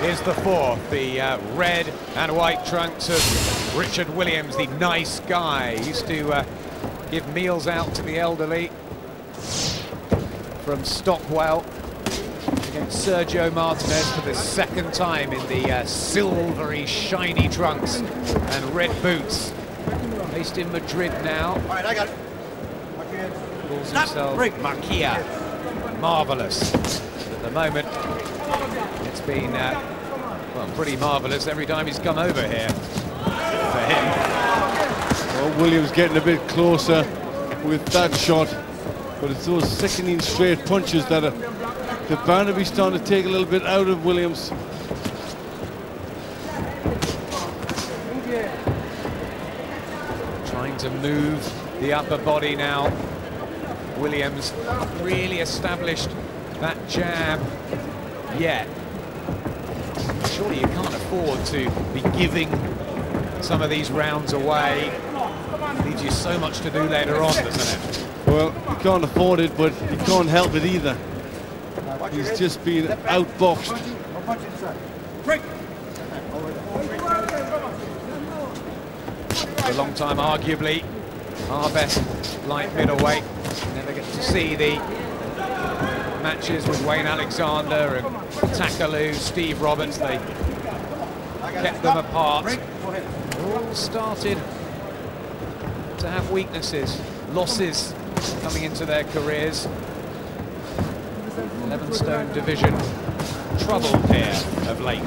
is the fourth. The red and white trunks of Richard Williams, the nice guy. He used to give meals out to the elderly from Stockwell against Sergio Martinez for the second time in the silvery, shiny trunks and red boots. Based in Madrid now. All right, I got it. Calls himself Marquia. Marvellous. At the moment, it's been well, pretty marvellous every time he's come over here for him. Well, Williams getting a bit closer with that shot, but it's those sickening straight punches that are the bound to be starting to take a little bit out of Williams. Trying to move the upper body now. Williams not really established that jab yet. Surely you can't afford to be giving some of these rounds away. Leaves you so much to do later on, doesn't it? Well, you can't afford it, but you can't help it either. He's just been outboxed. For a long time, arguably, our best light middleweight. Never get to see the matches with Wayne Alexander and Takalu, Steve Roberts. They kept them apart. All started to have weaknesses, losses coming into their careers. 11-stone division troubled here of late.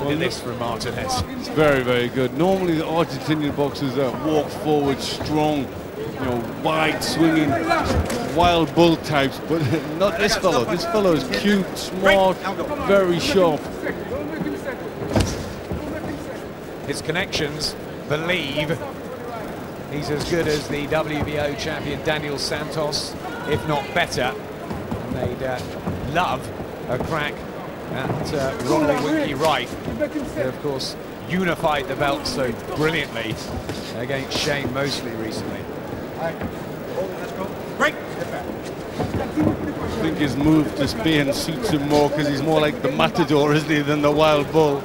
Look at this from Martinez. It's very, very good. Normally the Argentinian boxers walk forward strong, you know, wide swinging, wild bull types, but not this fellow. This fellow is cute, smart, very sharp. His connections believe he's as good as the WBO champion Daniel Santos, if not better. And they'd love a crack at Ronald Winky Wright, who of course unified the belt so brilliantly against Shane Mosley recently. I think his move to Spain suits him more because he's more like the matador, isn't he, than the wild bull.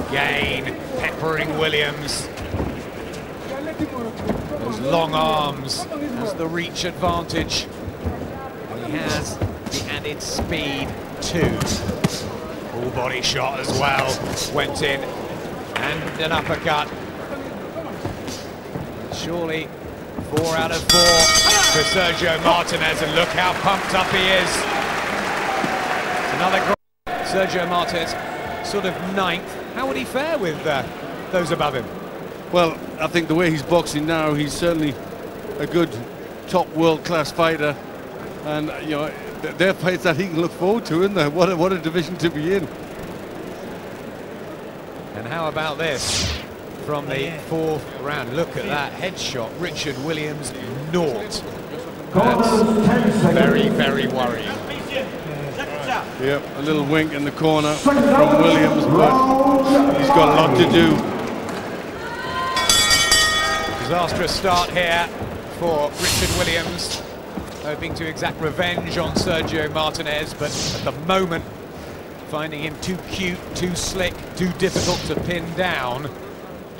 Again, peppering Williams. Those long arms has the reach advantage. And he has the added speed too. Full body shot as well. Went in and an uppercut. Surely 4 out of 4 for Sergio Martinez, and look how pumped up he is. It's another great Sergio Martinez, sort of 9th. How would he fare with those above him? Well, I think the way he's boxing now, he's certainly a good top world-class fighter, and you know, they're fights that he can look forward to, isn't there? What a division to be in. And how about this from the 4th round? Look at that headshot, Richard Williams, 0. That's very, very worrying. Yep, a little wink in the corner from Williams, but he's got a lot to do. Disastrous start here for Richard Williams, hoping to exact revenge on Sergio Martinez, but at the moment finding him too cute, too slick, too difficult to pin down.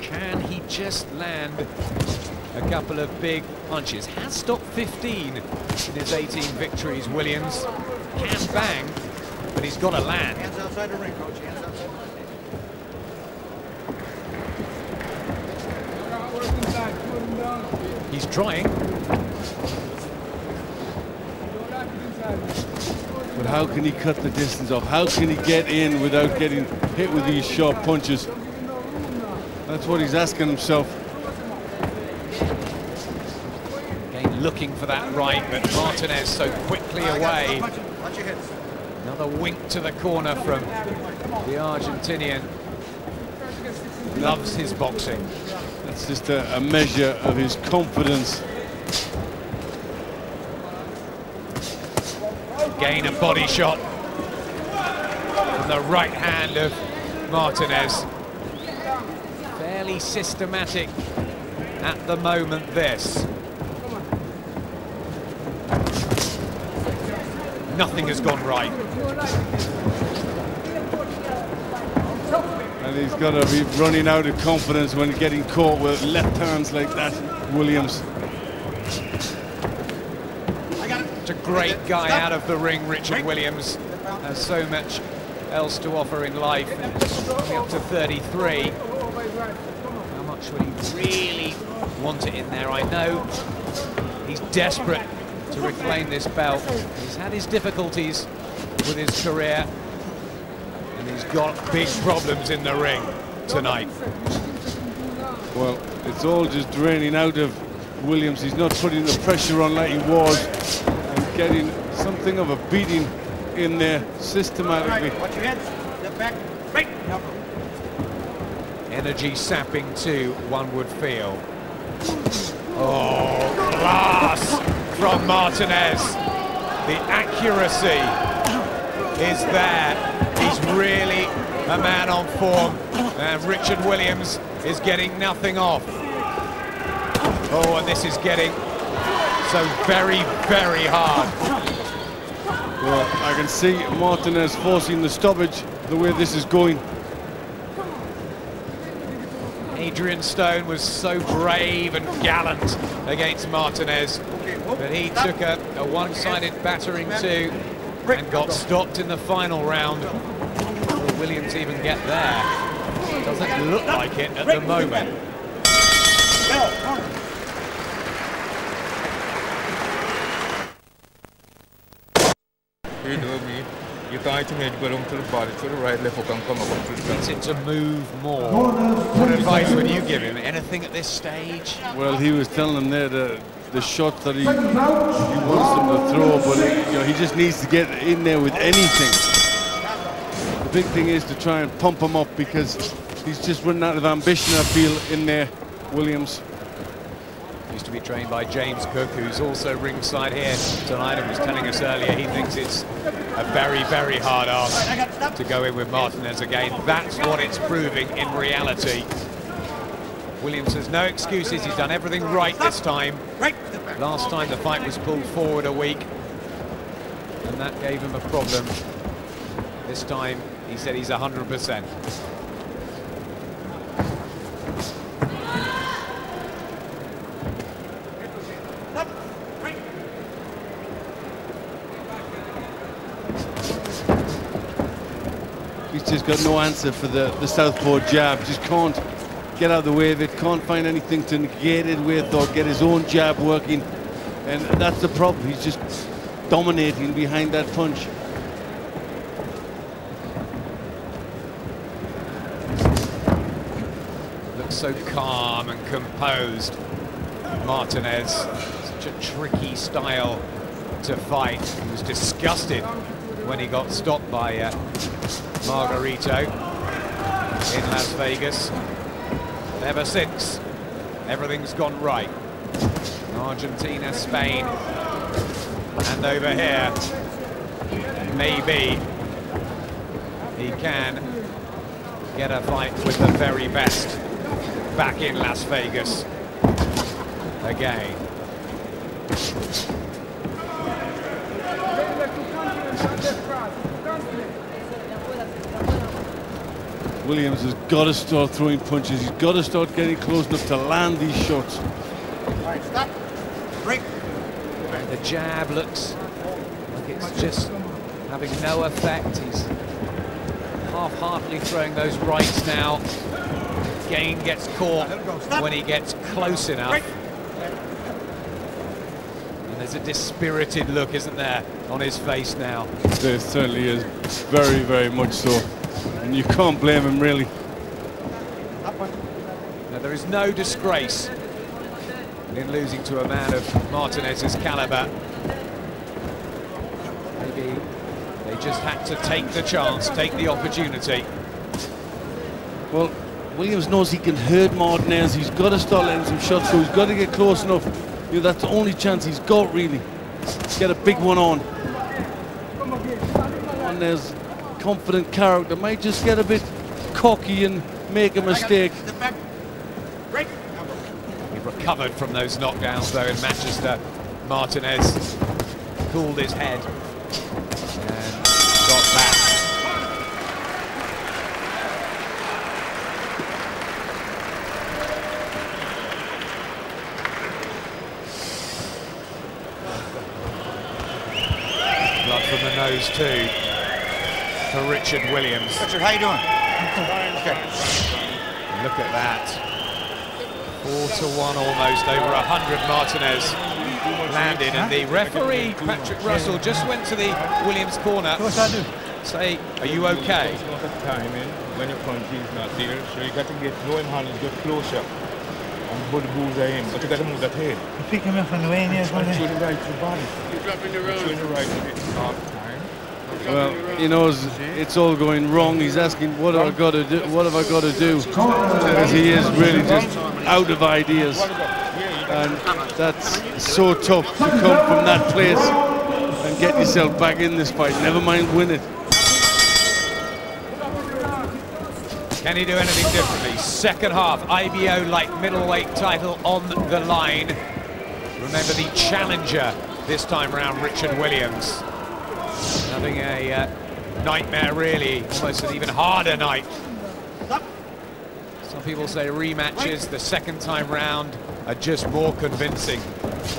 Can he just land a couple of big punches? Has stopped 15 in his 18 victories, Williams. Can bang, but he's got to land. Hands outside the ring, coach. Hands outside. He's trying. But how can he cut the distance off? How can he get in without getting hit with these sharp punches? That's what he's asking himself. Again, looking for that right, but Martinez so quickly away. Another wink to the corner from the Argentinian. Loves his boxing. That's just a measure of his confidence. Again, a body shot from the right hand of Martinez. Fairly systematic at the moment, this. Nothing has gone right. And he's got to be running out of confidence when getting caught with left hands like that, Williams. It's a great guy out of the ring, Richard Williams. Has so much else to offer in life. Coming up to 33. How much would he really want it in there? I know he's desperate to reclaim this belt. He's had his difficulties with his career, and he's got big problems in the ring tonight. Well, it's all just draining out of Williams. He's not putting the pressure on like he was, and getting something of a beating in there systematically. Watch your head. Step back. Right. Energy sapping too, one would feel. Oh, class from Martinez. The accuracy is there. He's really a man on form, and Richard Williams is getting nothing off. Oh, and this is getting so very, very hard. Well, I can see Martinez forcing the stoppage the way this is going. Adrian Stone was so brave and gallant against Martinez, but he took a one-sided battering too and got stopped in the final round. Will Williams even get there? Doesn't look like it at the moment. You know me. You can't make go down to the body, to the right, left hook and come up to the Needs him to move more. What advice would you give him? Anything at this stage? Well, he was telling them there the shot that he wants them to throw, but he just needs to get in there with anything. The big thing is to try and pump him up, because he's just running out of ambition, I feel, in there, Williams. Used to be trained by James Cook, who's also ringside here tonight, and was telling us earlier he thinks it's a very, very hard ask to go in with Martinez again. That's what it's proving in reality. Williams has no excuses. He's done everything right this time. Last time the fight was pulled forward a week, and that gave him a problem. This time he said he's 100%. He's just got no answer for the southpaw jab. Just can't get out of the way of it, can't find anything to negate it with or get his own jab working. And that's the problem. He's just dominating behind that punch. Looks so calm and composed. Martinez, such a tricky style to fight. He was disgusted when he got stopped by Margarito in Las Vegas. Ever since, everything's gone right. Argentina, Spain, and over here, maybe he can get a fight with the very best back in Las Vegas again. Williams has got to start throwing punches. He's got to start getting close enough to land these shots. All right, stop. Break. The jab looks like it's just having no effect. He's half-heartedly throwing those rights now. Again gets caught when he gets close enough. And there's a dispirited look, isn't there, on his face now. There certainly is, very, very much so. And you can't blame him, really. Now, there is no disgrace in losing to a man of Martinez's caliber. Maybe they just had to take the chance, take the opportunity. Well, Williams knows he can hurt Martinez. He's got to start letting some shots go. He's got to get close enough. That's the only chance he's got, really. Get a big one on. Martinez, confident character, might just get a bit cocky and make a mistake. He recovered from those knockdowns, though, in Manchester. Martinez cooled his head And got back. Blood from the nose too for Richard Williams. Richard, how you doing? Look at that. 4-1 almost, over 100 Martinez landed, and the referee, Patrick Russell, just went to the Williams corner. Say, are you okay? It's not a timing when your country is not there, so you got to get low in hand and get closer and put the bullseye in, but you got to move that head. You pick him up on the way in here, Show the right to the body. You're dropping the road. Show the right to the half time. Well, he knows it's all going wrong. He's asking, what have I got to do? What have I got to do? Because he is really just out of ideas. And that's so tough to come from that place and get yourself back in this fight. Never mind win it. Can he do anything differently? Second half, IBO light middleweight title on the line. Remember the challenger this time round, Richard Williams. Having a nightmare, really, almost an even harder night. Some people say rematches the second time round are just more convincing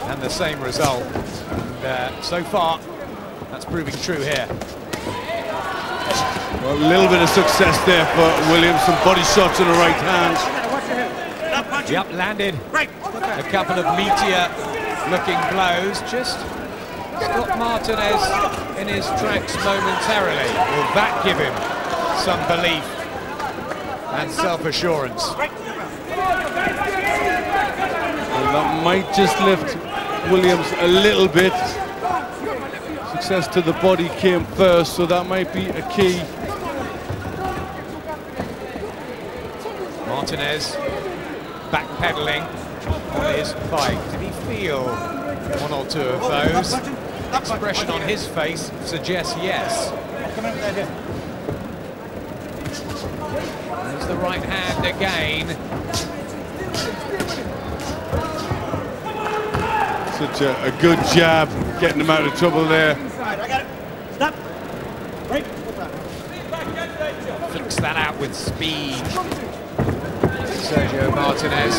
and the same result. And so far, that's proving true here. Well, a little bit of success there for Williams. Some body shots in the right hand. Yep, landed a couple of meteor-looking blows. Just got Martinez in his tracks momentarily. Will that give him some belief and self-assurance? Well, that might just lift Williams a little bit. Success to the body came first, so that might be a key. Martinez backpedaling on his bike. Did he feel one or two of those? Expression on his face suggests yes. There's the right hand again. Such a good jab, getting him out of trouble there. I got it. Stop. Break. Flicks that out with speed. Sergio Martinez.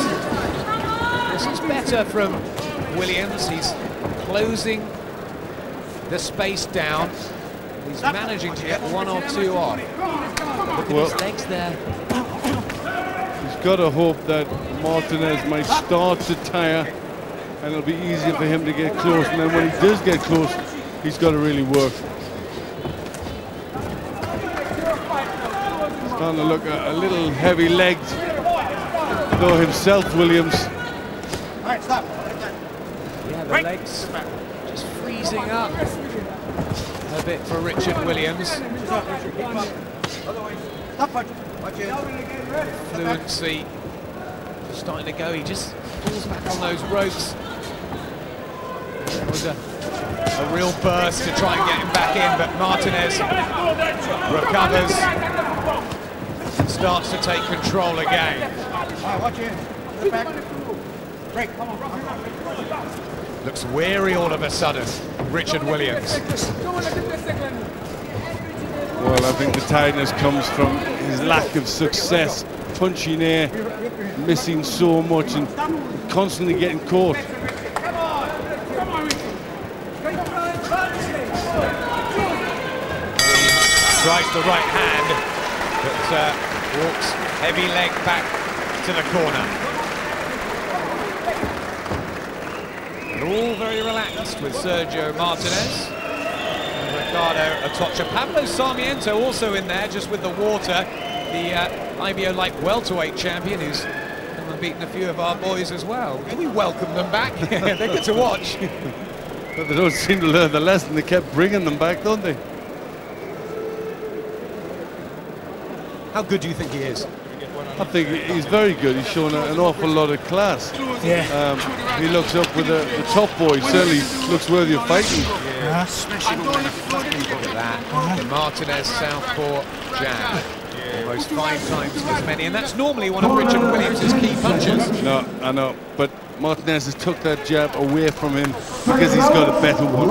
This is better from Williams. He's closing the space down. He's managing to get one or two off. Look at his legs there. He's got to hope that Martinez might start to tire, and it'll be easier for him to get close. And then when he does get close, he's got to really work. Starting to look a little heavy-legged, though himself, Williams. All right, stop. Yeah, the legs just freezing up a bit for Richard Williams. Stop punching. Watch it. Fluency starting to go. He just pulls back on those ropes. There was a real burst to try and get him back in, but Martinez recovers and starts to take control again. All right, watch it. Get back. Break. Looks weary all of a sudden, Richard Williams. Well, I think the tiredness comes from his lack of success, punching air, missing so much and constantly getting caught. Tries the right hand, but walks heavy leg back to the corner. And all very relaxed with Sergio Martinez and Ricardo Atocha. Pablo Sarmiento also in there, just with the water, the IBO light welterweight champion, who's come and beaten a few of our boys as well. We welcome them back. They're good to watch. But they don't seem to learn the lesson. They kept bringing them back, don't they? How good do you think he is? I think he's very good. He's shown an awful lot of class. Yeah. He looks up with the top boy. Certainly looks worthy of fighting. Yeah. Look at that. The Martinez southpaw jab. Almost 5 times as many, and that's normally one of Richard Williams' key punches. No, I know. But Martinez has took that jab away from him because he's got a better one.